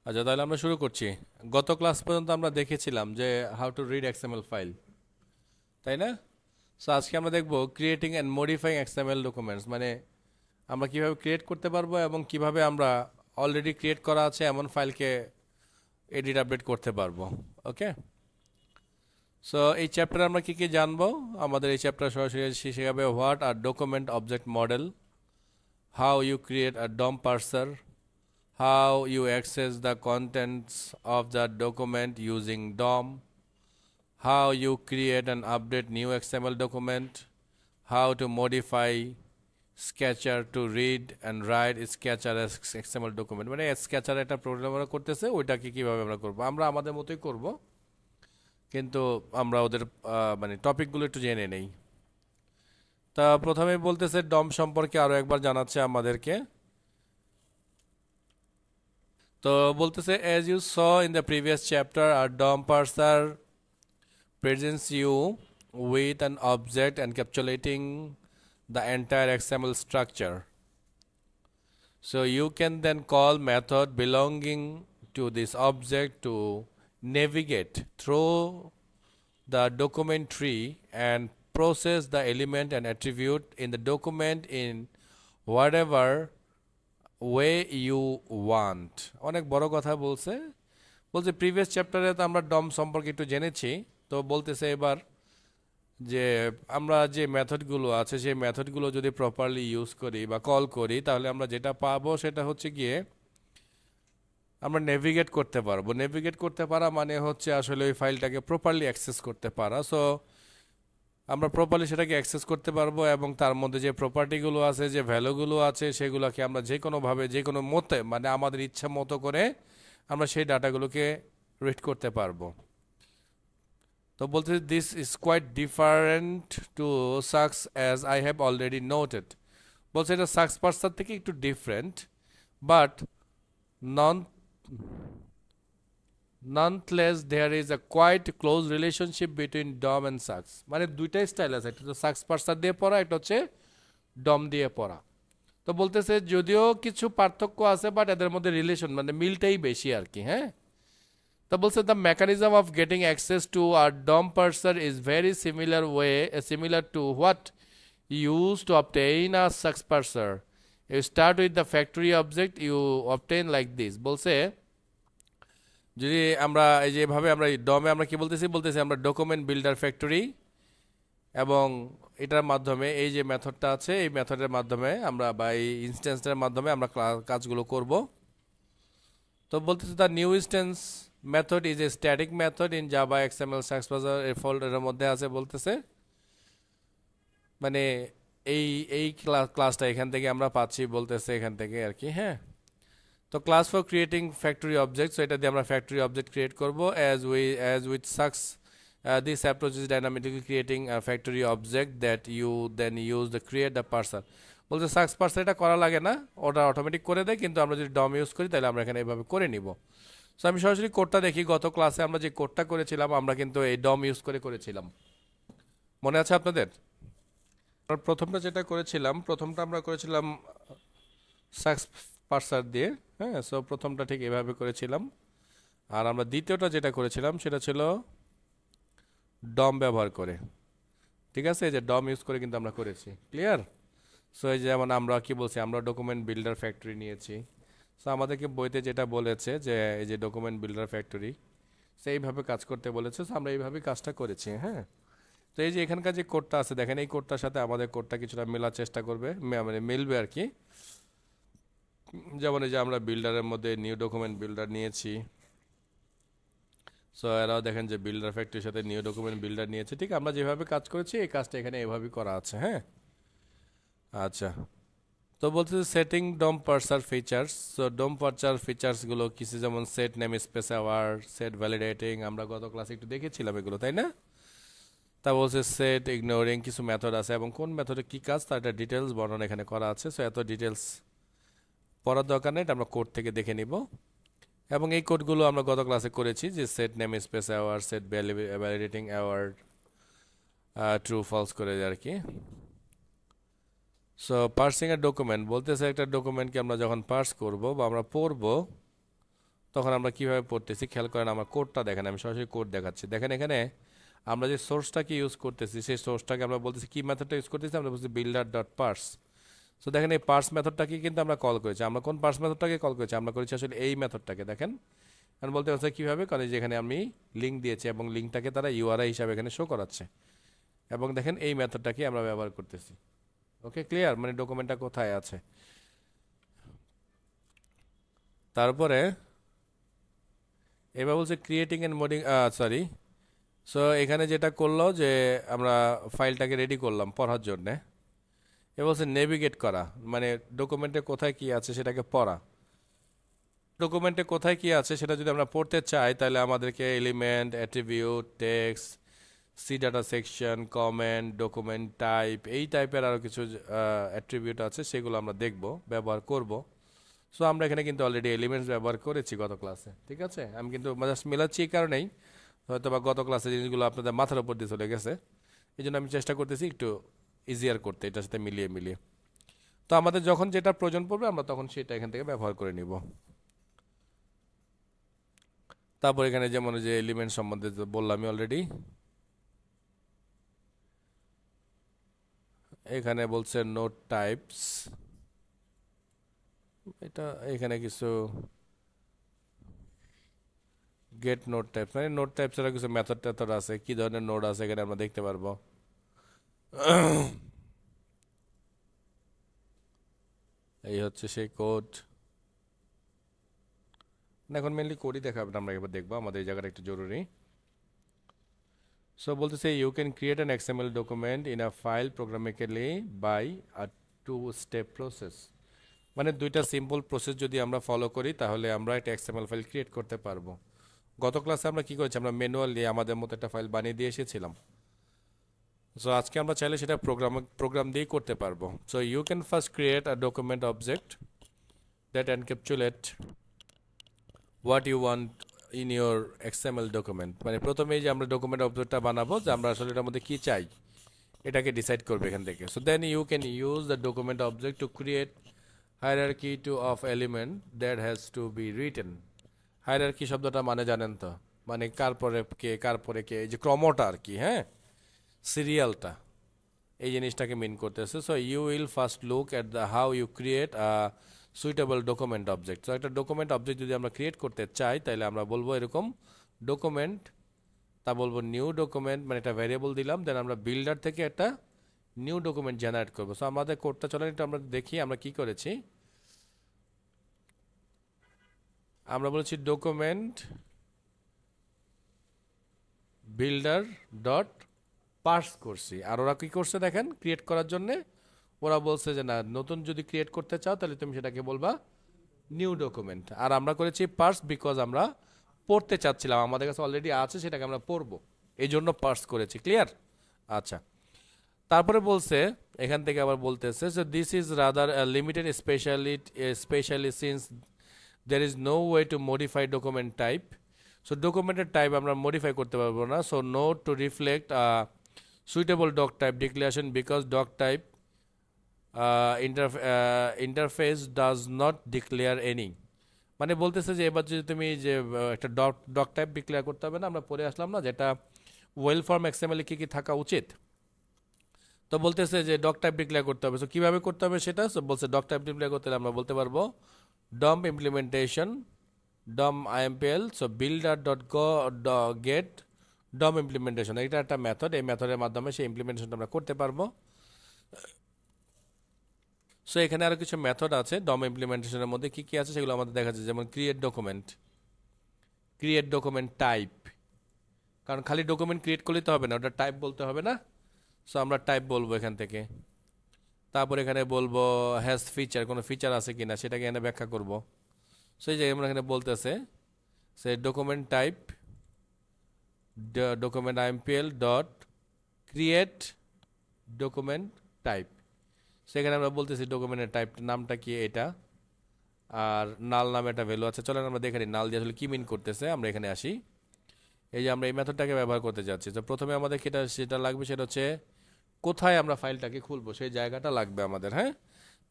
আচ্ছা, তাহলে আমরা শুরু করছি। গত ক্লাস পর্যন্ত আমরা দেখেছিলাম যে how to read XML file, তাই না? সো আজকে আমরা দেখব creating and modifying XML documents, মানে আমরা কিভাবে ক্রিয়েট করতে পারবো এবং কিভাবে আমরা অলরেডি ক্রিয়েট করা আছে এমন ফাইলকে এডিট আপডেট করতে পারবো। ওকে, সো এই চ্যাপ্টারে আমরা কি কি জানবো? আমাদের এই চ্যাপ্টার সরাসরি শেখাবে what are document object model, how you create a DOM parser, how you access the contents of the document using DOM, how you create and update new XML document, how to modify Sketcher to read and write Sketcher as XML document। মানে Sketcher একটা programme আমরা করতেছে, ওইটাকে কিভাবে আমরা করব, আমরা আমাদের মতোই করব, কিন্তু আমরা ওদের মানে টপিকগুলো একটু জেনে নেই। তা প্রথমে বলতেছে ডম সম্পর্কে আরো একবার জানাচ্ছে আমাদেরকে। তো বলতেছে as you saw in the previous chapter a DOM parser presents you with an object encapsulating the entire XML structure. So you can then call method belonging to this object to navigate through the document tree and process the element and attribute in the document in whatever way you want। অনেক বড় কথা বলছে। বলছে previous চ্যাপ্টারে তো আমরা ডম সম্পর্কে একটু জেনেছি, তো বলতেছে এবার যে আমরা যে মেথডগুলো আছে সেই মেথডগুলো যদি প্রপারলি ইউজ করি বা কল করি, তাহলে আমরা যেটা পাবো সেটা হচ্ছে গিয়ে আমরা নেভিগেট করতে পারবো। নেভিগেট করতে পারা মানে হচ্ছে আসলে ওই ফাইলটাকে প্রপারলি অ্যাক্সেস করতে পারা। সো আমরা প্রপারলি সেটাকে অ্যাক্সেস করতে পারবো এবং তার মধ্যে যে প্রপার্টিগুলো আছে, যে ভ্যালুগুলো আছে, সেগুলোকে আমরা যে কোনোভাবে যে কোনো মতে মানে আমাদের ইচ্ছা মতো করে আমরা সেই ডাটাগুলোকে রিড করতে পারবো। তো বলতে this is quite different to SAX as I have already noted. বলছে এটা সাকস পার্সার থেকে একটু different, but non nonetheless there is a quite close relationship between DOM and SAX। মানে দুইটাই স্টাইল আছে, একটা তো সাকস পার্সার দিয়ে পড়া, একটা হচ্ছে ডম দিয়ে পড়া। তো বলতেছে যদিও কিছু পার্থক্য আছে, বাট এদের মধ্যে রিলেশন মানে মিলটাই বেশি আর কি। হ্যাঁ, তো বলছে the mechanism of getting access to a DOM parser is very similar to what use to obtain a SAX parser. You start with the factory object you obtain like this. বলছে যদি আমরা এই যেভাবে আমরা ডমে আমরা কি বলতেছি আমরা ডকুমেন্ট বিল্ডার ফ্যাক্টরি, এবং এটার মাধ্যমে এই যে মেথডটা আছে এই মেথডের মাধ্যমে আমরা বা এই ইনস্ট্যান্সটার মাধ্যমে আমরা কাজগুলো করব। তো বলতেছে the new instance method is a static method in Java XML SAX parser এর ফোল্ডারের মধ্যে আছে। বলতেছে মানে এই এই ক্লাসটা এখান থেকে আমরা পাচ্ছি, বলতেছে এখান থেকে আর কি। হ্যাঁ, তো class for creating factory object, এটা দিয়ে আমরা ফ্যাক্টরি অবজেক্ট ক্রিয়েট করব। As with sucks this approach is dynamically creating a factory object that you then use the create the parser। বলছে সাকস পার্সার এটা করা লাগে না, ওটা অটোমেটিক করে দেয়, কিন্তু আমরা যদি ডম ইউজ করি তাহলে আমরা এখানে এভাবে করে নিব। সো আমি সরাসরি কোডটা দেখি। গত ক্লাসে আমরা যে কোডটা করেছিলাম আমরা কিন্তু এই ডম ইউজ করে করেছিলাম, মনে আছে আপনাদের? প্রথমটা যেটা করেছিলাম, প্রথমটা আমরা করেছিলাম সাকস পার্সার দিয়ে। হ্যাঁ, সো প্রথমটা ঠিক এভাবে করেছিলাম। আর আমরা দ্বিতীয়টা যেটা করেছিলাম সেটা ছিল ডম ব্যবহার করে। ঠিক আছে, এই যে ডম ইউজ করে কিন্তু আমরা করেছি। ক্লিয়ার? সো এই যেমন আমরা কি বলছি, আমরা ডকুমেন্ট বিল্ডার ফ্যাক্টরি নিয়েছি। সো আমাদেরকে বইতে যেটা বলেছে যে এই যে ডকুমেন্ট বিল্ডার ফ্যাক্টরি, সেইভাবে কাজ করতে বলেছে। সো আমরা এইভাবেই কাজটা করেছি। হ্যাঁ, তো এই যে এখানকার যে কোডটা আছে দেখেন, এই কোডটার সাথে আমাদের কোডটা কিছুটা মেলার চেষ্টা করবে, মানে মিলবে আর কি। যেমন এই যে আমরা বিল্ডারের মধ্যে নিউ ডকুমেন্ট বিল্ডার নিয়েছি। সো এরাও দেখেন যে বিল্ডার ফ্যাক্টরির সাথে নিউ ডকুমেন্ট বিল্ডার নিয়েছে। ঠিক আমরা যেভাবে কাজ করেছি এই কাজটা এখানে এভাবেই করা আছে। হ্যাঁ, আচ্ছা। তো বলতে সেটিং ডম পার্সার ফিচার্স। সো ডম পার্সার ফিচার্সগুলো কিছু, যেমন set name space aware, set validating, আমরা গত ক্লাসে একটু দেখেছিলাম এগুলো, তাই না? তা বলছে সেট ইগনোরিং, কিছু মেথড আছে এবং কোন মেথডে কী কাজ তার একটা ডিটেলস বর্ণনা এখানে করা আছে। সো এত ডিটেলস পড়ার দরকার নেই, এটা আমরা কোড থেকে দেখে নিব। এবং এই কোডগুলো আমরা গত ক্লাসে করেছি, যে set name space aware, set validating aware, true false করে আর কি। সো পার্সিং এর ডকুমেন্ট বলতেছে একটা ডকুমেন্টকে আমরা যখন পার্স করব বা আমরা পড়ব, তখন আমরা কিভাবে পড়তেছি খেয়াল করেন, আমার কোডটা দেখেন, আমি সরাসরি কোড দেখাচ্ছি। দেখেন এখানে আমরা যে সোর্সটাকে ইউজ করতেছি সেই সোর্সটাকে আমরা বলতেছি কি মেথডটা ইউজ করতেছি, আমরা বলছি বিল্ডার ডট পার্স। সো দেখেন এই পার্স মেথডটাকে কিন্তু আমরা কল করেছি। আমরা কোন পার্স মেথডটাকে কল করেছি? আমরা করেছি আসলে এই মেথডটাকে। দেখেন কারণ বলতে পারছে কীভাবে, কারণ যেখানে আমি লিঙ্ক দিয়েছি এবং লিঙ্কটাকে তারা ইউআরআই হিসাবে এখানে শো করাচ্ছে, এবং দেখেন এই মেথডটাকে আমরা ব্যবহার করতেছি। ওকে, ক্লিয়ার? মানে ডকুমেন্টটা কোথায় আছে। তারপরে এবার বলছে creating and modding, sorry. So এখানে যেটা করলো যে আমরা ফাইলটাকে রেডি করলাম পড়ার জন্যে। এ বলছে নেভিগেট করা, মানে ডকুমেন্টে কোথায় কি আছে সেটাকে পড়া। ডকুমেন্টে কোথায় কি আছে সেটা যদি আমরা পড়তে চাই তাহলে আমাদেরকে element, attribute, text, C data section, comment, document type, এই টাইপের আরও কিছু অ্যাট্রিবিউট আছে, সেগুলো আমরা দেখব, ব্যবহার করব। সো আমরা এখানে কিন্তু অলরেডি এলিমেন্টস ব্যবহার করেছি গত ক্লাসে, ঠিক আছে? আমি কিন্তু জাস্ট মেলাচ্ছি এই কারণেই, হয়তো বা গত ক্লাসে জিনিসগুলো আপনাদের মাথার উপর দিয়ে চলে গেছে, এই জন্য আমি চেষ্টা করতেছি একটু ইজিয়ার করতে, এটার সাথে মিলিয়ে মিলিয়ে। তো আমাদের যখন যেটা প্রয়োজন পড়বে আমরা তখন সেটা এখান থেকে ব্যবহার করে নিব। তারপর এখানে যেমন যে এলিমেন্ট সম্বন্ধে বললামই অলরেডি। এখানে বলছে নোট টাইপস, এটা এখানে কিছু গেট নোট টাইপস, মানে নোট টাইপস এর কিছু মেথড টেথড আছে, কি ধরনের নোড আছে এখানে আমরা দেখতে পারবো। এই হচ্ছে সেই কোড। এখন মেনলি কোডই দেখাবে, আমরা এবার দেখবো, আমাদের এই জায়গাটা একটু জরুরি। সো বলতেছে you can create an XML document in a file programmatically by a two step process. মানে দুইটা সিম্পল প্রসেস যদি আমরা ফলো করি তাহলে আমরা একটা এক্সএমএল ফাইল ক্রিয়েট করতে পারবো। গত ক্লাসে আমরা কি করেছি, আমরা ম্যানুয়ালি আমাদের মতো একটা ফাইল বানিয়ে দিয়ে এসেছিলাম। সো আজকে আমরা চাইলে সেটা প্রোগ্রাম দিয়েই করতে পারবো। So you can first create a document object that encapsulate what you want in your XML document. মানে প্রথমেই যে আমরা ডকুমেন্ট অবজেক্টটা বানাবো, যে আমরা আসলে এটার মধ্যে কী চাই এটাকে ডিসাইড করবে এখান থেকে। So then you can use the document object to create hierarchy to of element that has to be written. Hierarchy শব্দটা মানে জানেন তো, মানে কার পরে কে কার পরে কে, এই যে ক্রমটা আর কি, হ্যাঁ, সিরিয়ালটা, এই জিনিসটাকে মিন করতেছে। So you will first look at the how you create a suitable document object. So একটা ডকুমেন্ট অবজেক্ট যদি আমরা ক্রিয়েট করতে চাই তাহলে আমরা বলবো এরকম ডকুমেন্ট, তা বলবো নিউ ডকুমেন্ট, মানে একটা ভ্যারিয়েবল দিলাম, দেন আমরা বিল্ডার থেকে একটা নিউ ডকুমেন্ট জেনারেট করবো। সো আমাদের কোডটা চলেন একটু আমরা দেখি আমরা কি করেছি। আমরা বলেছি ডকুমেন্ট বিল্ডার ডট পার্স করছি, আর ওরা কি করছে দেখেন ক্রিয়েট করার জন্যে, ওরা বলছে যে না, নতুন যদি ক্রিয়েট করতে চাও তাহলে তুমি সেটাকে বলবা নিউ ডকুমেন্ট। আর আমরা করেছি পার্স বিকজ আমরা পড়তে চাচ্ছিলাম, আমাদের কাছে অলরেডি আছে, সেটাকে আমরা পড়বো, এই জন্য পার্স করেছি। ক্লিয়ার? আচ্ছা, তারপরে বলছে এখান থেকে আবার বলতেছে যে this is rather limited specially since there is no way to modify document type. So documented type আমরা modify করতে পারবো না। So no to reflect a suitable doc type declaration because doc type interface does not declare any. মানে বলতেছে যে এবার যদি তুমি যে একটা ডক টাইপ ডিক্লেয়ার করতে হবে না, আমরা পরে আসলাম না যেটা ওয়েল ফর্ম এক্সএমএল কি কি থাকা উচিত, তো বলতেছে যে ডক টাইপ ডিক্লেয়ার করতে হবে। সো কীভাবে করতে হবে সেটা, সো বলছে ডক টাইপ ডিক্লেয়ার করতে হলে আমরা বলতে পারবো DOM implementation DOM IMPL, so builder dot get DOM implementation, এটা একটা মেথড, এই মেথডের মাধ্যমে সেই ইমপ্লিমেন্টেশনটা আমরা করতে পারবো। সো এখানে আরও কিছু মেথড আছে ডম ইমপ্লিমেন্টেশনের মধ্যে, কী কী আছে সেগুলো আমাদের দেখা যাচ্ছে, যেমন ক্রিয়েট ডকুমেন্ট টাইপ, কারণ খালি ডকুমেন্ট ক্রিয়েট করলেই তো হবে না, ওটা টাইপ বলতে হবে না। সো আমরা টাইপ বলবো এখান থেকে। তারপর এখানে বলবো হ্যাজ ফিচার, কোনো ফিচার আছে কিনা সেটাকে এখানে ব্যাখ্যা করব। সেই জায়গায় আমরা এখানে বলতেছে সে document type document IMPL dot create document type, সেখানে আমরা বলতেছি ডকুমেন্টের টাইপ নামটা কি এটা, আর নাল নামে একটা ভ্যালু আছে। চলেন আমরা দেখে নিই নাল দিয়ে আসলে কি মিন করতেছে। আমরা এখানে আসি, এই যে আমরা এই মেথডটাকে ব্যবহার করতে যাচ্ছি। তো প্রথমে আমাদের সেটা লাগবে, সেটা হচ্ছে কোথায় আমরা ফাইলটাকে খুলবো সেই জায়গাটা লাগবে আমাদের, হ্যাঁ।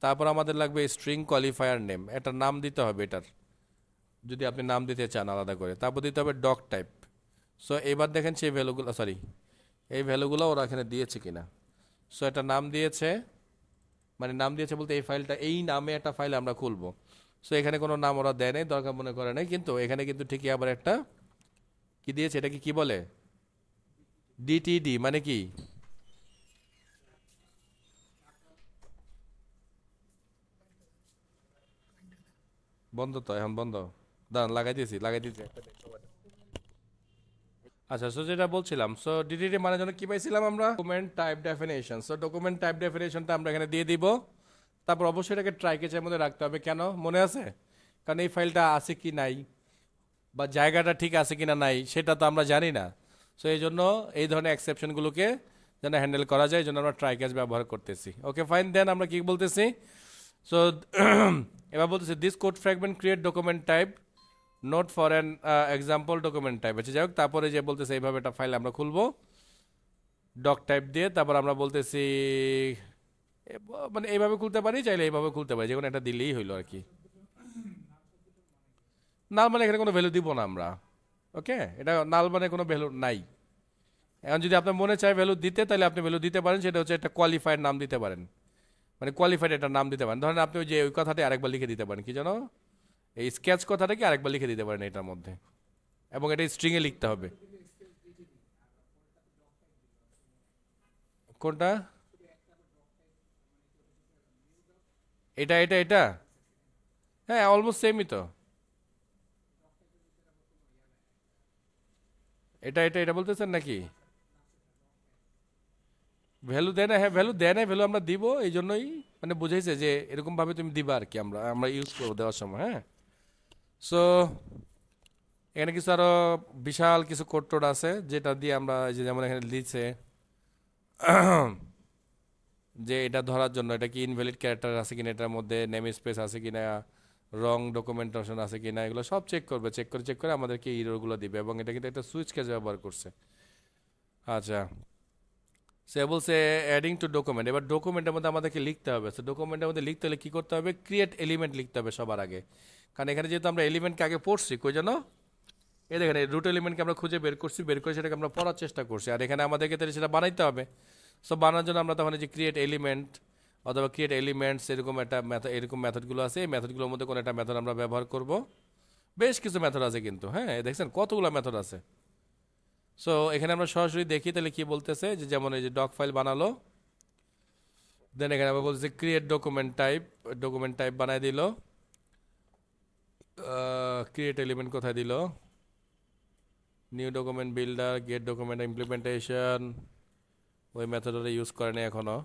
তারপর আমাদের লাগবে স্ট্রিং কোয়ালিফায়ার নেম, একটা নাম দিতে হবে এটার, যদি আপনি নাম দিতে চান আলাদা করে, তারপর দিতে হবে ডক টাইপ। সো এবার দেখেন সেই ভ্যালুগুলো, সরি এই ভ্যালুগুলো ওরা এখানে দিয়েছে কিনা। সো এটা নাম দিয়েছে, মানে নাম দিয়েছে বলতে এই ফাইলটা, এই নামে একটা ফাইল আমরা খুলবো। সো এখানে কোনো নাম ওরা দেয় নাই, দরকার মনে করে নাই, কিন্তু এখানে কিন্তু ঠিকই আবার একটা কি দিয়েছে, এটাকে কি বলে, ডিটিডি মানে কি, বন্ধ তো এখন বন্ধ, দাঁড়ান লাগাই দিয়েছি। আচ্ছা, সো যেটা বলছিলাম, সো ডিটিডি মানে জন্য কি পাইছিলাম আমরা, document type definition. So document type ডেফিনেশনটা আমরা এখানে দিয়ে দিব। তারপর অবশ্যই এটাকে ট্রাই কেচের মধ্যে রাখতে হবে, কেন মনে আছে, কারণ এই ফাইলটা আছে কি নাই বা জায়গাটা ঠিক আছে কিনা নাই সেটা তো আমরা জানি না। সো এই জন্য এই ধরনের এক্সেপশনগুলোকে যেন হ্যান্ডেল করা যায়, এই জন্য আমরা ট্রাই ক্যাচ ব্যবহার করতেছি। ওকে ফাইন, দেন আমরা কি বলতেছি, সো এবার বলতেছি this code fragment create document type note for an example document type. আচ্ছা যাই হোক, তারপরে যে বলতেছে এইভাবে একটা ফাইল আমরা খুলবো ডক টাইপ দিয়ে, তারপর আমরা বলতেছি মানে এইভাবে খুলতে পারি, চাইলে এইভাবে খুলতে পারি, যে কোনো একটা দিলেই হইলো আর কি। নাল মানে এখানে কোনো ভ্যালু দিব না আমরা, ওকে, এটা নাল মানে কোনো ভ্যালু নাই। এখন যদি আপনার মনে চায় ভ্যালু দিতে, তাহলে আপনি ভ্যালু দিতে পারেন, সেটা হচ্ছে একটা কোয়ালিফাইড নাম দিতে পারেন, মানে কোয়ালিফাইড একটা নাম দিতে পারেন। ধরেন আপনি ওই যে ওই কথাটি আরেকবার লিখে দিতে পারেন, কি জানো, এই স্কেচ কথাটাকে আরেকবার লিখে দিতে পারেন এটার মধ্যে, এবং এটা স্ট্রিংয়ে লিখতে হবে। কোনটা, এটা হ্যাঁ অলমোস্ট সেমই তো, এটা বলতেছেন নাকি, ভ্যালু দেয় না, হ্যাঁ ভ্যালু দেয় না, ভ্যালু আমরা দিব, এই জন্যই মানে বুঝাইছে যে এরকম ভাবে তুমি দিবা আর কি, আমরা আমরা ইউজ করবো দেওয়ার সময়। হ্যাঁ, সো এখানে কিছু আরো বিশাল কিছু কোড টোড আছে, যেটা দিয়ে আমরা এই যে যেমন এখানে লিখছে যে এটা ধরার জন্য এটা কি ইনভ্যালিড ক্যারেক্টার আছে কিনা, এটার মধ্যে নেম স্পেস আছে কিনা, রং ডকুমেন্টেশন আছে কিনা, এগুলো সব চেক করবে, চেক করে আমাদেরকে ইরোরগুলো দিবে, এবং এটা কিন্তু একটা সুইচ কেস ব্যবহার করছে। আচ্ছা, সে বলছে অ্যাডিং টু ডকুমেন্ট, এবার ডকুমেন্টের মধ্যে আমাদেরকে লিখতে হবে। সো ডকুমেন্টের মধ্যে লিখতে হলে কী করতে হবে, ক্রিয়েট এলিমেন্ট লিখতে হবে সবার আগে, কারণ এখানে যেহেতু আমরা এলিমেন্টকে আগে পড়ছি, কই যেন এই দেখেন রুট এলিমেন্টকে আমরা খুঁজে বের করে সেটাকে আমরা পড়ার চেষ্টা করছি, আর এখানে আমাদেরকে তাহলে সেটা বানাইতে হবে। সো বানানোর জন্য আমরা তখন এই যে ক্রিয়েট এলিমেন্ট অথবা ক্রিয়েট এলিমেন্টস এরকম একটা মেথড, এরকম মেথডগুলো আছে, এই মেথডগুলোর মধ্যে কোনো একটা মেথড আমরা ব্যবহার করব। বেশ কিছু মেথড আছে কিন্তু, হ্যাঁ দেখছেন কতগুলো মেথড আছে। সো এখানে আমরা সরাসরি দেখি তাহলে কি বলতেছে, যে যেমন এই যে ডক ফাইল বানালো, দেন এখানে আমরা বলতেছি ক্রিয়েট ডকুমেন্ট টাইপ বানায় দিল, ক্রিয়েট এলিমেন্ট কোথায় দিল, new document builder, get document implementation, ওই মেথডটা ইউজ করে না এখনো।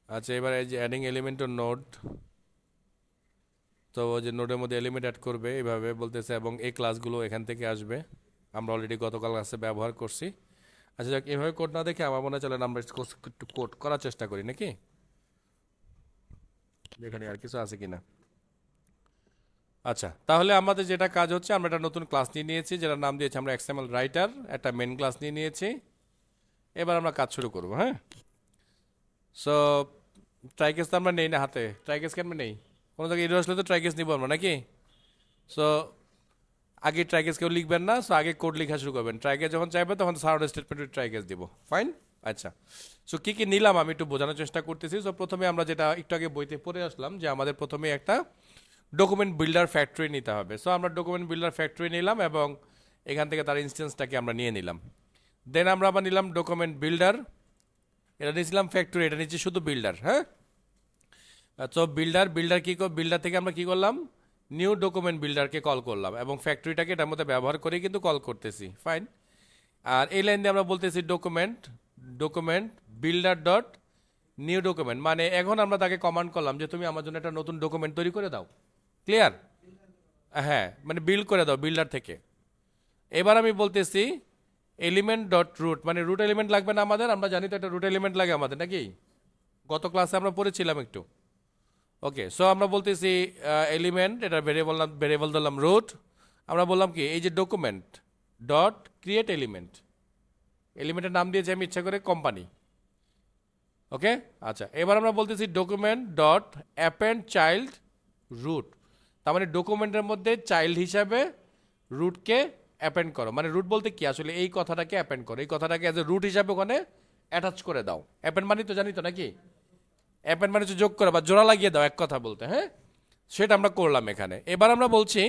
আচ্ছা, এবার এই যে অ্যাডিং এলিমেন্ট টু নোড, তো ওই যে নোডের মধ্যে এলিমেন্ট অ্যাড করবে এইভাবে বলতেছে, এবং এই ক্লাসগুলো এখান থেকে আসবে, আমরা অলরেডি গতকাল ক্লাসে ব্যবহার করছি। আচ্ছা যাক, এভাবে কোড না দেখে আমার মনে হয় চলেন আমরা একটু কোড করার চেষ্টা করি নাকি, এখানে আর কিছু আছে কিনা। আচ্ছা, তাহলে আমাদের যেটা কাজ হচ্ছে, আমরা একটা নতুন ক্লাস নিয়ে নিয়েছি, যেটার নাম দিয়েছি আমরা এক্সএমএল রাইটার, একটা মেন ক্লাস নিয়ে নিয়েছি। এবার আমরা কাজ শুরু করবো। হ্যাঁ, সো ট্রাইকেস তো আমরা নেই না হাতে, ট্রাইকেস কি আমরা নেই, কোনো জায়গায় এরর আসলে তো ট্রাইকেস নিবো আমরা নাকি। সো আগে ট্রাইকেস কেউ লিখবেন না, সো আগে কোড লেখা শুরু করবেন, ট্রাইকেস যখন চাইবে তখন সারাউন্ড স্টেটমেন্টে ট্রাইকেস দিব। ফাইন, আচ্ছা, সো কী কী নিলাম আমি একটু বোঝানোর চেষ্টা করতেছি। সো প্রথমে আমরা যেটা একটু আগে বইতে পড়ে আসলাম, যে আমাদের প্রথমে একটা ডকুমেন্ট বিল্ডার ফ্যাক্টরি নিতে হবে। সো আমরা ডকুমেন্ট বিল্ডার ফ্যাক্টরি নিলাম, এবং এখান থেকে তার ইনস্টেন্সটাকে আমরা নিয়ে নিলাম। দেন আমরা আবার নিলাম ডকুমেন্ট বিল্ডার, এটা নিয়েছিলাম ফ্যাক্টরি, এটা নিচ্ছি শুধু বিল্ডার। হ্যাঁ, তো বিল্ডার থেকে আমরা কি করলাম, নিউ ডকুমেন্ট বিল্ডারকে কল করলাম, এবং ফ্যাক্টরিটাকে এটার মধ্যে ব্যবহার করে কিন্তু কল করতেছি। ফাইন, আর এই লাইন দিয়ে আমরা বলতেছি document builder dot new document, মানে এখন আমরা তাকে কমান্ড করলাম যে তুমি আমার জন্য একটা নতুন ডকুমেন্ট তৈরি করে দাও। ক্লিয়ার, হ্যাঁ মানে বিল্ড করে দাও বিল্ডার থেকে। এবার আমি বলতেছি এলিমেন্ট ডট রুট, মানে রুট এলিমেন্ট লাগবে না আমাদের, আমরা জানি তো একটা রুট এলিমেন্ট লাগে আমাদের নাকি, গত ক্লাসে আমরা পড়েছিলাম একটু। ওকে, সো আমরা বলতেছি এলিমেন্ট, এটা ভেরিয়েবল ধরলাম রুট, আমরা বললাম কি এই যে ডকুমেন্ট ডট ক্রিয়েট এলিমেন্টের নাম দিয়েছি আমি ইচ্ছা করে কোম্পানি। ওকে, আচ্ছা, এবার আমরা বলতেছি document dot append child root, তার মানে ডকুমেন্টের মধ্যে চাইল্ড হিসাবে রুটকে অ্যাপেন্ড করো, মানে রুট বলতে কি আসলে এই কথাটাকে অ্যাপেন্ড করো, এই কথাটাকে অ্যাজ এ রুট হিসাবে ওখানে অ্যাটাচ করে দাও। অ্যাপেন্ড মানে তো জানি তো নাকি, অ্যাপেন্ড মানে হচ্ছে যোগ করা বা জোড়া লাগিয়ে দাও এক কথা বলতে, হ্যাঁ সেটা আমরা করলাম এখানে। এবার আমরা বলছি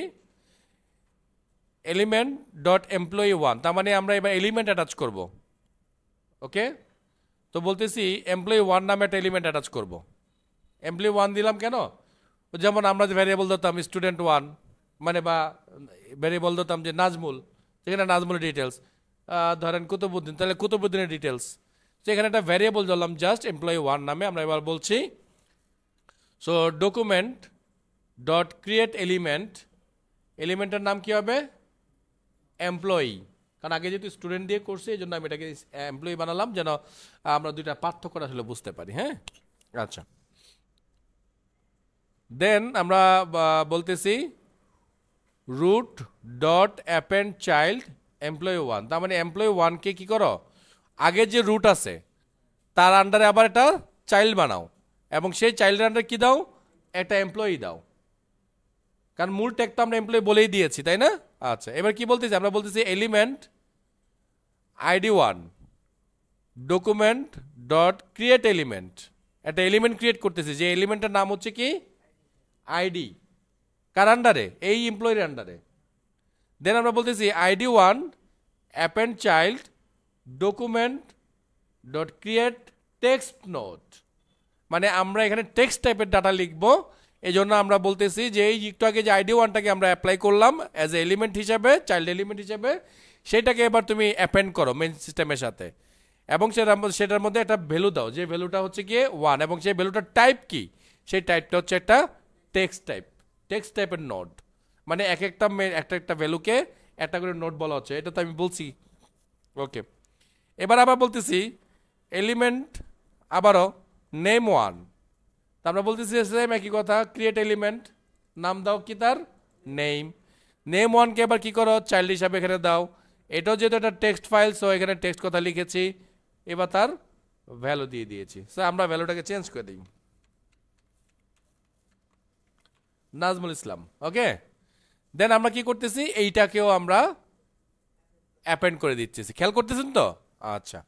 এলিমেন্ট ডট এমপ্লয়ি ওয়ান, তার মানে আমরা এবার এলিমেন্ট অ্যাটাচ করব। ওকে, তো বলতেছি এমপ্লয়ি ওয়ান নামে একটা এলিমেন্ট অ্যাটাচ করব। এমপ্লয়ি ওয়ান দিলাম কেন, যেমন আমরা যে ভ্যারিয়েবল দিতাম স্টুডেন্ট ওয়ান, মানে বা ভ্যারিয়েবল দিতাম যে নাজমুল, সেখানে নাজমুলের ডিটেলস, ধরেন কুতুবুদ্দিন, তাহলে কুতুবুদ্দিনের ডিটেলস, সেখানে একটা ভ্যারিয়েবল দিলাম জাস্ট এমপ্লয়ি ওয়ান নামে। আমরা এবার বলছি so document dot create element, এলিমেন্টের নাম কি হবে এমপ্লয়ি, কারণ আগে যেহেতু স্টুডেন্ট দিয়ে করছি এই জন্য আমি এটাকে এমপ্লয়ি বানালাম যেন আমরা দুইটা পার্থক্যটা আসলে বুঝতে পারি। হ্যাঁ আচ্ছা, দেন আমরা বলতেছি root dot append child employee one, তার মানে এমপ্লয়ি ওয়ানকে কি করো, আগে যে রুট আছে তার আন্ডারে আবার একটা চাইল্ড বানাও, এবং সেই চাইল্ডের আন্ডারে কি দাও, একটা এমপ্লয়ি দাও, কারণ মূল ট্যাগ তো আমরা এমপ্লয়ি বলেই দিয়েছি তাই না। আচ্ছা, এবার কি বলতেছি, আমরা বলতেছি element ID one document dot create element, একটা এলিমেন্ট ক্রিয়েট করতেছি যে এলিমেন্টের নাম হচ্ছে কি আইডি, কার আন্ডারে, এই এমপ্লয়ির আন্ডারে। দেন আমরা বলতেছি ID one append child document dot create text note, মানে আমরা এখানে টেক্সট টাইপের ডাটা লিখবো, এই জন্য আমরা বলতেছি যে এই একটু আগে যে আইডি ওয়ানটাকে আমরা অ্যাপ্লাই করলাম অ্যাজ এ এলিমেন্ট হিসাবে, চাইল্ড এলিমেন্ট হিসাবে, সেটাকে এবার তুমি অ্যাপেন্ড করো মেন সিস্টেমের সাথে, এবং সেটার মধ্যে একটা ভ্যালু দাও, যে ভ্যালুটা হচ্ছে গিয়ে ওয়ান, এবং সেই ভ্যালুটার টাইপ কি, সেই টাইপটা হচ্ছে একটা টেক্সট টাইপ, টেক্সট টাইপের নোট, মানে একটা একটা ভ্যালুকে একটা করে নোট বলা হচ্ছে, এটা তো আমি বলছি। ওকে, এবার আবার বলতেছি এলিমেন্ট আবারও নেম ওয়ান, তা আমরা বলতেছি সেম একই কথা, ক্রিয়েট এলিমেন্ট, নাম দাও কি তার নেম, নেম ওয়ানকে এবার কি করো চাইল্ড হিসাবে এখানে দাও, এটাও যেহেতু একটা টেক্সট ফাইল সো এখানে টেক্সট কথা লিখেছি, এবার তার ভ্যালু দিয়ে দিয়েছি, সো আমরা ভ্যালুটাকে চেঞ্জ করে দিই নাজমুল ইসলাম। ওকে, দেন আমরা কি করতেছি এইটাকেও আমরা অ্যাপেন্ড করে দিচ্ছি, খেয়াল করতেছেন তো। আচ্ছা,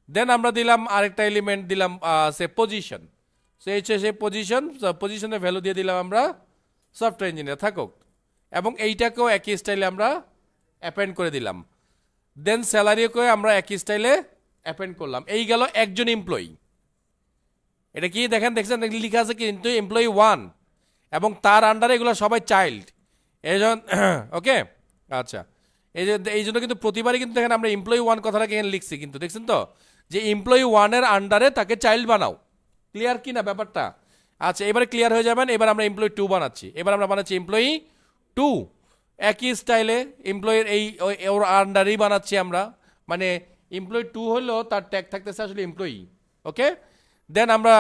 দেন আমরা দিলাম আরেকটা এলিমেন্ট দিলাম সে পজিশন, সেই পজিশনের ভ্যালু দিয়ে দিলাম আমরা সফটওয়্যার ইঞ্জিনিয়ার থাকুক, এবং এইটাকেও একই স্টাইলে আমরা অ্যাপেন্ড করে দিলাম। দেন স্যালারিকেও আমরা একই স্টাইলে অ্যাপেন্ড করলাম। এই গেল একজন এমপ্লয়ি, এটা কি দেখেন, দেখছেন লিখা আছে কিন্তু এমপ্লয়ি ওয়ান, এবং তার আন্ডারে এগুলো সবাই চাইল্ড, এই জন্য ওকে। আচ্ছা, এই জন্য কিন্তু প্রতিবারই কিন্তু দেখেন আমরা এমপ্লয়ি ওয়ান কথাটাকে এখানে লিখছি, কিন্তু দেখছেন তো যে এমপ্লয়ি ওয়ানের আন্ডারে তাকে চাইল্ড বানাও, ক্লিয়ার কি না ব্যাপারটা। আচ্ছা, এবারে ক্লিয়ার হয়ে যাবেন। এবার আমরা এমপ্লয়ি টু বানাচ্ছি, এবার আমরা বানাচ্ছি এমপ্লয়ি টু, একই স্টাইলে এমপ্লয়ির এই ওর আন্ডারেই বানাচ্ছি আমরা, মানে এমপ্লয়ি টু হলো তার ট্যাগ থাকতেছে আসলে এমপ্লয়ি। ওকে, দেন আমরা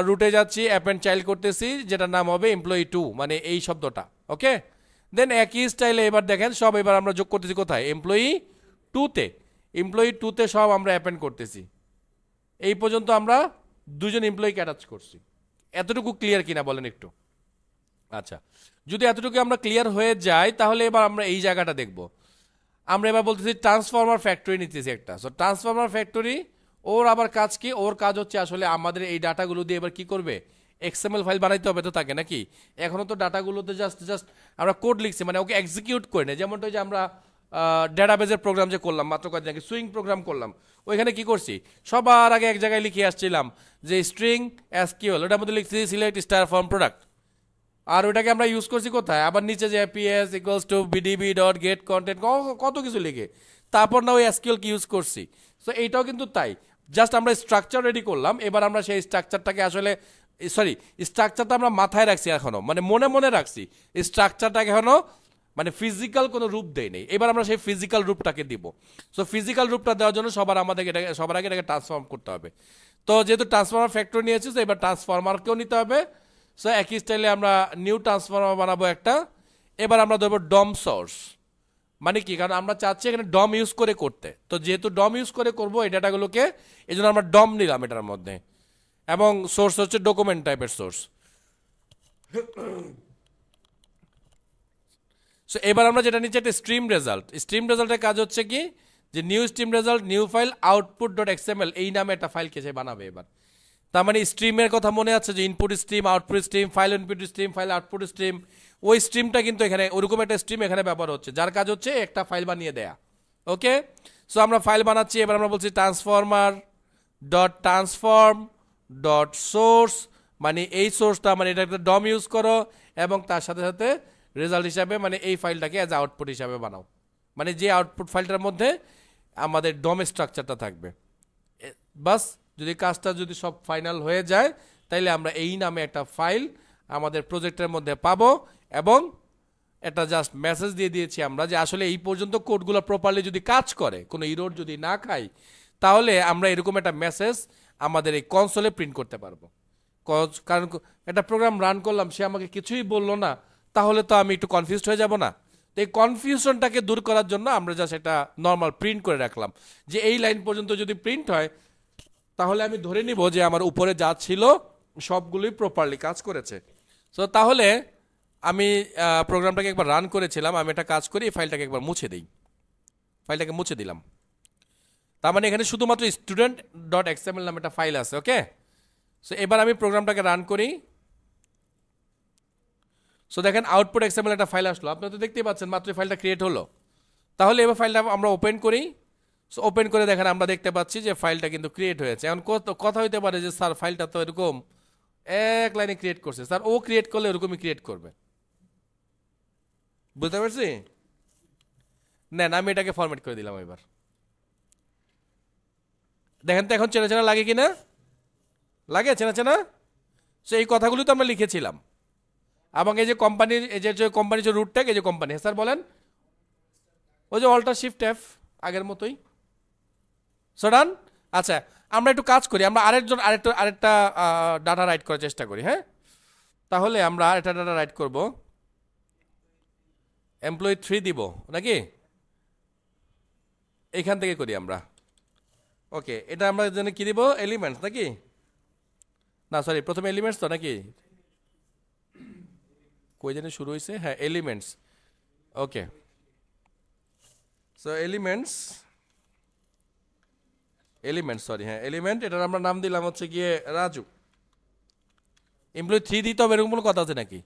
রুটে যাচ্ছি, অ্যাপেন্ড চাইল্ড করতেছি যেটার নাম হবে এমপ্লয়ি টু, মানে এই শব্দটা। ওকে, দেন একই স্টাইলে এবার দেখেন সব এবার আমরা যোগ করতেছি কোথায়, এমপ্লয়ি টুতে, এমপ্লয়ি টুতে সব আমরা অ্যাপেন্ড করতেছি। এই পর্যন্ত আমরা দুজন এমপ্লয়িকে অ্যাটাচ করছি। এতটুকু ক্লিয়ার কিনা বলেন একটু। আচ্ছা, যদি এতটুকু আমরা ক্লিয়ার হয়ে যাই তাহলে এবার আমরা এই জায়গাটা দেখব। আমরা এবার বলতেছি ট্রান্সফরমার ফ্যাক্টরি নিতেছি একটা। সো ট্রান্সফরমার ফ্যাক্টরি ওর আবার কাজ কি, ওর কাজ হচ্ছে আসলে আমাদের এই ডাটাগুলো দিয়ে এবার কি করবে, এক্সএমএল ফাইল বানাইতে হবে তো তাকে নাকি। এখনো তো ডাটাগুলোতে জাস্ট আমরা কোড লিখছি, মানে ওকে এক্সিকিউট করে নেই। যেমনটা যে আমরা ডেটাবেজের প্রোগ্রাম যে করলাম মাত্র কয়েকদিন আগে, সুইং প্রোগ্রাম করলাম, ওইখানে কি করছি সবার আগে এক জায়গায় লিখে আসছিলাম যে স্ট্রিং এসকিউএল, ওটার মধ্যে লিখছি সিলেক্ট স্টার ফর্ম প্রোডাক্ট, আর ওটাকে আমরা ইউজ করছি কোথায়, আবার নিচে যে PS equals to BDB dot gate content, কত কিছু লিখে তারপর না ওই এসকিউএল কি ইউজ করছি। সো এইটাও কিন্তু তাই, জাস্ট আমরা স্ট্রাকচার রেডি করলাম, এবার আমরা সেই স্ট্রাকচারটাকে আসলে স্ট্রাকচারটা আমরা মাথায় রাখছি এখনো, মানে মনে মনে রাখছি, স্ট্রাকচারটাকে এখনো মানে ফিজিক্যাল কোনো রূপ দেয় নেই। এবার আমরা সেই ফিজিক্যাল রূপটাকে দিব। সো ফিজিক্যাল রূপটা দেওয়ার জন্য সবার আগে এটাকে ট্রান্সফর্ম করতে হবে। তো যেহেতু ট্রান্সফর্মার ফ্যাক্টরি নিয়েছি, তো এবার ট্রান্সফর্মারকেও নিতে হবে। সো একই স্টাইলে আমরা নিউ ট্রান্সফর্মার বানাবো একটা। এবার আমরা ধরবো ডম সোর্স, মানে কি, কারণ আমরা চাচ্ছি এখানে ডম ইউজ করে করতে, তো যেহেতু ডম ইউজ করে করবো এই ডাটাগুলোকে, এই জন্য আমরা ডম নিলাম এটার মধ্যে, এবং সোর্স হচ্ছে ডকুমেন্ট টাইপের সোর্স। সো এবার আমরা যেটা নিচ্ছি একটা স্ট্রিম রেজাল্ট। স্ট্রিম রেজাল্টের কাজ হচ্ছে কি, যে new stream result new file output dot XML এই নামে একটা ফাইল সে বানাবে এবার। তার মানে স্ট্রিমের কথা মনে আছে যে input stream, output stream, file input stream, file output stream, ওই স্ট্রিমটা কিন্তু এখানে ওরকম একটা স্ট্রিম এখানে ব্যবহার হচ্ছে, যার কাজ হচ্ছে একটা ফাইল বানিয়ে দেয়া। ওকে, সো আমরা ফাইল বানাচ্ছি। এবার আমরা বলছি transformer dot transform dot source, মানে এই সোর্সটা মানে এটা একটা ডম ইউজ করো এবং তার সাথে সাথে রেজাল্ট হিসাবে মানে এই ফাইলটাকে অ্যাজ আউটপুট হিসাবে বানাও, মানে যে আউটপুট ফাইলটার মধ্যে আমাদের ডম স্ট্রাকচারটা থাকবে। বাস, যদি কাজটা যদি সব ফাইনাল হয়ে যায় তাইলে আমরা এই নামে একটা ফাইল আমাদের প্রজেক্টের মধ্যে পাবো এবং একটা জাস্ট মেসেজ দিয়ে দিয়েছি আমরা যে আসলে এই পর্যন্ত কোডগুলো প্রপারলি যদি কাজ করে, কোনো ইরোর যদি না খাই, তাহলে আমরা এরকম একটা মেসেজ আমাদের এই কনসোলে প্রিন্ট করতে পারবো। কারণ একটা প্রোগ্রাম রান করলাম, সে আমাকে কিছুই বললো না, তাহলে তো আমি একটু কনফিউজড হয়ে যাব না? তো এই কনফিউশনটাকে দূর করার জন্য আমরা জাস্ট একটা নর্মাল প্রিন্ট করে রাখলাম যে এই লাইন পর্যন্ত যদি প্রিন্ট হয় তাহলে আমি ধরে নিব যে আমার উপরে যা ছিল সবগুলোই প্রপারলি কাজ করেছে। সো তাহলে আমি প্রোগ্রামটাকে একবার রান করেছিলাম, আমি একটা কাজ করি, এই ফাইলটাকে একবার মুছে দিই। ফাইলটাকে মুছে দিলাম, তার মানে এখানে শুধুমাত্র স্টুডেন্ট ডট এক্সএমএল নামে একটা ফাইল আছে। ওকে, সো এবার আমি প্রোগ্রামটাকে রান করি। সো দেখেন আউটপুট এক্সএমএল একটা ফাইল আসলো, আপনারা তো দেখতেই পাচ্ছেন মাত্র ফাইলটা ক্রিয়েট হলো। তাহলে এবার ফাইলটা আমরা ওপেন করি। সো ওপেন করে দেখেন আমরা দেখতে পাচ্ছি যে ফাইলটা কিন্তু ক্রিয়েট হয়েছে। এখন কথা হইতে পারে যে স্যার ফাইলটা তো এরকম এক লাইনে ক্রিয়েট করছে, স্যার ও ক্রিয়েট করলে এরকমই ক্রিয়েট করবে, বুঝতে পারছি? নেন আমি এটাকে ফরম্যাট করে দিলাম। এবার দেখেন তো এখন চেনা চেনা লাগে কিনা? লাগে চেনা চেনা? সো এই কথাগুলো তো আমরা লিখেছিলাম এবং এই যে কোম্পানির এই যে কোম্পানির যে রুট ট্যাগ, এই যে কোম্পানি, স্যার বলেন ওই যে অল্টার শিফট এফ আগের মতোই। সো ডান। আচ্ছা, আমরা একটু কাজ করি, আমরা আরেকটা ডাটা রাইট করার চেষ্টা করি। হ্যাঁ, তাহলে আমরা আরেকটা ডাটা রাইট করব, এমপ্লয়ি 3 দিব নাকি, এইখান থেকে করি আমরা। ওকে, এটা আমরা যেন কি দিব, এলিমেন্টস নাকি, না সরি প্রথমে এলিমেন্টস তো নাকি, কই জানি শুরু হয়েছে, হ্যাঁ এলিমেন্টস। ওকে, সো এলিমেন্ট সরি হ্যাঁ এলিমেন্ট, এটার আমরা নাম দিলাম হচ্ছে গিয়ে রাজু। এমপ্লয়ি 3 দিতে হবে এরকম কোনো কথা আছে নাকি?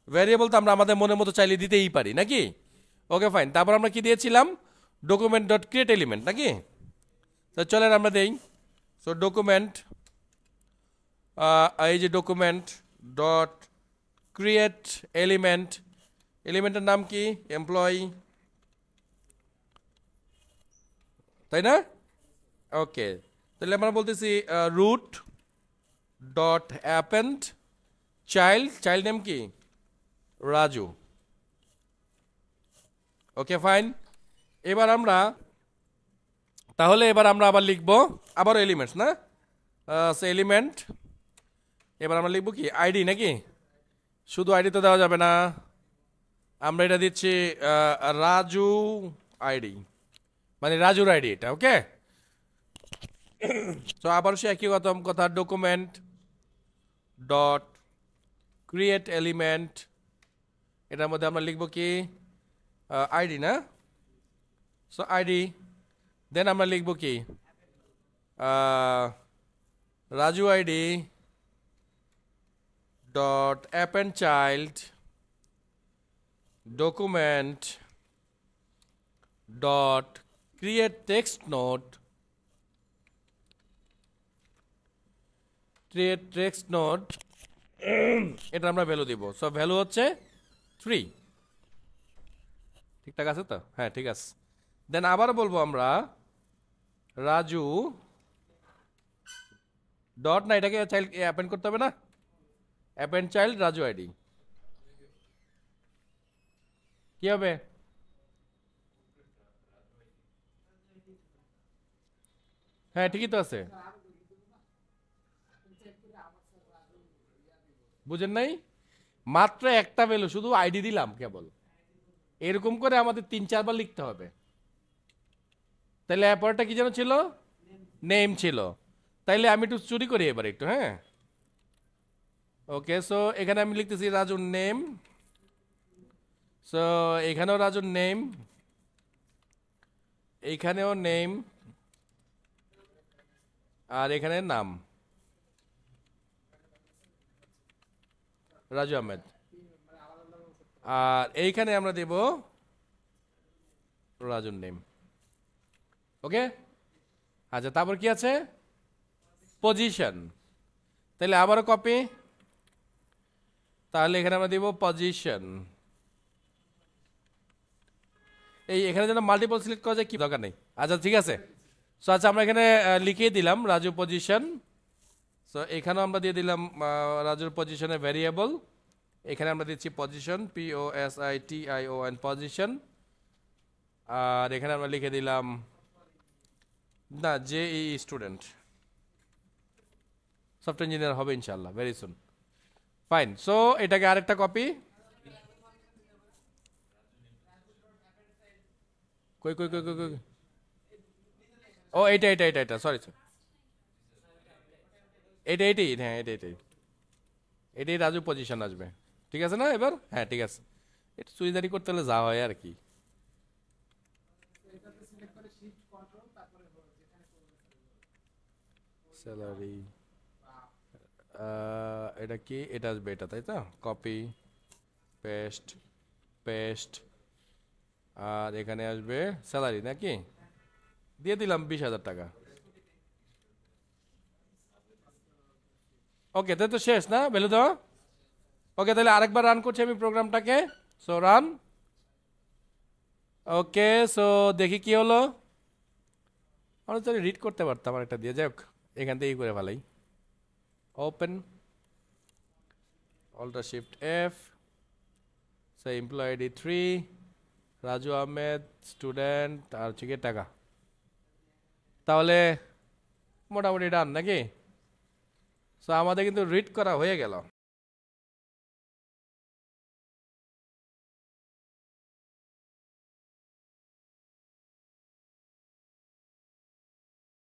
ভ্যারিয়েবল তো আমরা আমাদের মনের মতো চাইলে দিতেই পারি নাকি। ওকে ফাইন, তারপর আমরা কি দিয়েছিলাম, ডকুমেন্ট ডট ক্রিয়েট এলিমেন্ট নাকি। তো চলেন আমরা দেই। সো ডকুমেন্ট, এই যে ডকুমেন্ট ডট ক্রিয়েট এলিমেন্ট, এলিমেন্টের নাম কি, এমপ্লয়ি, তাই না? ওকে, তাহলে আমরা বলতেছি root dot append child name কি, রাজু। ওকে ফাইন, এবার আমরা আবার লিখবো আবার এলিমেন্টস না, এলিমেন্ট। এবার আমরা লিখবো কি, আইডি নাকি, শুধু আইডি তো দেওয়া যাবে না, আমরা এটা দিচ্ছি রাজু আইডি, মানে রাজুর আইডি এটা। ওকে, তো আবার সে একই কথা, ডকুমেন্ট ডট ক্রিয়েট এলিমেন্ট, এটার মধ্যে আমরা লিখবো কি, আইডি না, সো আইডি। দেন আমরা লিখবো কি, Raju ID dot append child document dot create text note, এটা আমরা ভ্যালু দিব। সো ভ্যালু হচ্ছে 3, ঠিকঠাক আছে তো? হ্যাঁ ঠিক আছে। দেন আবার বলবো আমরা রাজু ডট, না এটাকে চাইল্ড অ্যাপেন্ড করতে হবে না, অ্যাপেন্ড চাইল্ড রাজু আইডি, কি হবে? হ্যাঁ ঠিকই তো আছে, বুঝেন নাই? মাত্র একটা ভ্যালু, শুধু আইডি দিলাম কেবল, এরকম করে আমাদের 3-4 বার লিখতে হবে। তাহলে পরেরটা কি যেন ছিল, নেম ছিল। তাইলে আমি একটু চুরি করি এবার একটু, হ্যাঁ ওকে। সো এখানে আমি লিখতেছি রাজুর নেম, সো এখানেও রাজুর নেম, এইখানেও নেম, আর এখানে নাম রাজু আহমেদ, আর এইখানে আমরা দেব রাজুর নেম। ওকে, আচ্ছা তারপর কি আছে, পজিশন। তাহলে আবারও কপি, তাহলে এখানে আমরা দিব পজিশন। এই এখানে যেন মাল্টিপল সিলেক্ট করা যায় কি দরকার নেই। আচ্ছা ঠিক আছে, সো আচ্ছা আমরা এখানে লিখিয়ে দিলাম রাজু পজিশন। সো এখানেও আমরা দিয়ে দিলাম রাজুর পজিশনের ভ্যারিয়েবল। এখানে আমরা দিচ্ছি পজিশন, POSITION পজিশন। আর এখানে আমরা লিখে দিলাম না JEE স্টুডেন্ট, সফটওয়্যার ইঞ্জিনিয়ার হবে ইনশাল্লাহ ভেরি সুন। ফাইন, সো এটাকে আরেকটা কপি, কই কই কই কই কই, ও এইটা এটা এটা এটা সরি সরি, এটাই হ্যাঁ এটাই রাজু পজিশন আসবে। ঠিক আছে না এবার, হ্যাঁ ঠিক আছে। এটা চুইদারি করতে হলে যা হয় আর কি। স্যালারি, এটা কি, এটা আসবে এটা, তাই তো, কপি পেস্ট পেস্ট, আর এখানে আসবে স্যালারি নাকি, দিয়ে দিলাম 20,000 টাকা। ওকে, তাই তো শেষ না ভ্যালু দেওয়া। ওকে, তাহলে আরেকবার রান করছি আমি প্রোগ্রামটাকে। So run. ওকে, সো দেখি কি হলো। আমরা তো রিড করতে পারতাম আর একটা দিয়ে, যাই হোক এখান থেকেই করে ফেলাই। Open, alter shift F, so employee ID 3, Raju Ahmed student, আর হচ্ছে গিয়ে টাকা। তাহলে মোটামুটি ডান নাকি। সো আমাদের কিন্তু রিড করা হয়ে গেল।